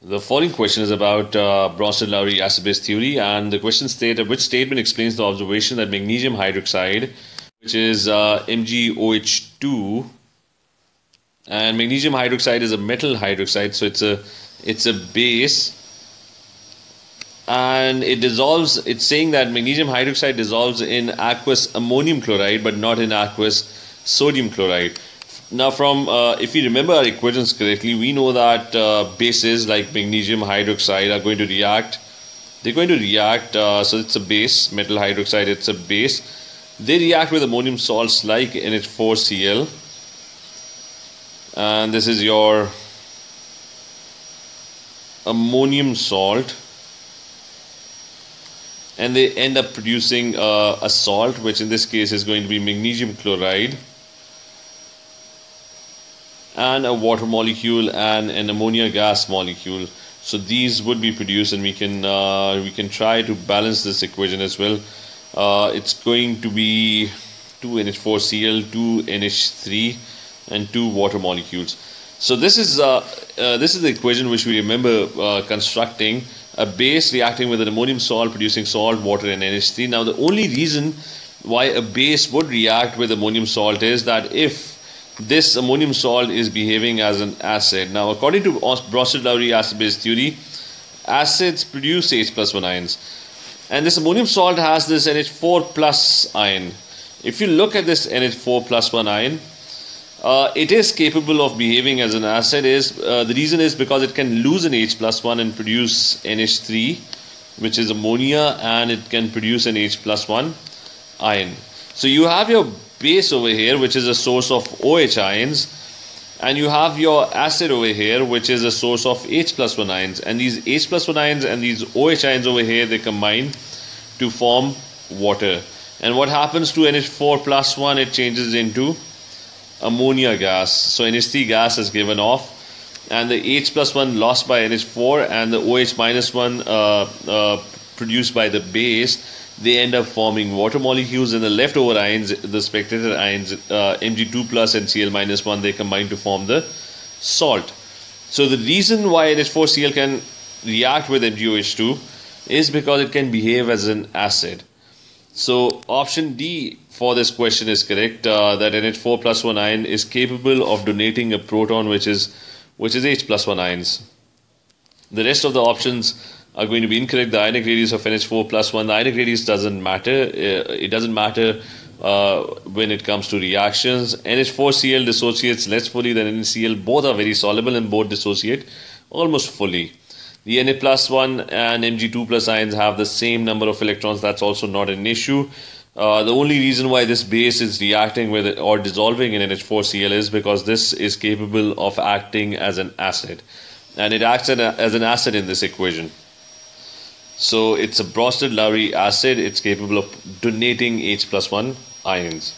The following question is about Bronsted-Lowry acid-base theory, and the question states which statement explains the observation that magnesium hydroxide, which is MgOH2, and magnesium hydroxide is a metal hydroxide, so it's a base, and it dissolves. It's saying that magnesium hydroxide dissolves in aqueous ammonium chloride, but not in aqueous sodium chloride. Now, from if we remember our equations correctly, we know that bases like magnesium hydroxide are going to react. They're going to react. So it's a base, metal hydroxide. It's a base. They react with ammonium salts like NH4Cl, and this is your ammonium salt, and they end up producing a salt, which in this case is going to be magnesium chloride, and a water molecule and an ammonia gas molecule. So these would be produced, and we can try to balance this equation as well. It's going to be 2 NH4Cl, 2 NH3, and 2 water molecules. So this is the equation which we remember constructing: a base reacting with an ammonium salt, producing salt, water, and NH3. Now, the only reason why a base would react with ammonium salt is that if this ammonium salt is behaving as an acid. Now, according to Bronsted-Lowry acid-base theory, acids produce H+1 ions, and this ammonium salt has this NH4 plus ion. If you look at this NH4 plus 1 ion, it is capable of behaving as an acid. The reason is because it can lose an H+1 and produce NH3, which is ammonia, and it can produce an H+1 ion. So you have your base over here, which is a source of OH ions, and you have your acid over here, which is a source of H+1 ions, and these H+1 ions and these OH ions over here, they combine to form water. And what happens to NH4 plus 1? It changes into ammonia gas. So NH3 gas is given off, and the H+1 lost by NH4 and the OH minus 1 produced by the base, they end up forming water molecules, and the leftover ions, the spectator ions, Mg2 plus and Cl minus 1, they combine to form the salt. So the reason why NH4Cl can react with MgOH2 is because it can behave as an acid. So option D for this question is correct, that NH4 plus 1 ion is capable of donating a proton which is H+1 ions. The rest of the options are going to be incorrect. The ionic radius of NH4 plus 1, the ionic radius doesn't matter. It doesn't matter when it comes to reactions. NH4Cl dissociates less fully than NaCl. Both are very soluble and both dissociate almost fully. The Na plus 1 and Mg2 plus ions have the same number of electrons. That's also not an issue. The only reason why this base is reacting with or dissolving in NH4Cl is because this is capable of acting as an acid, and it acts as an acid in this equation. So it's a Bronsted-Lowry acid. It's capable of donating H+1 ions.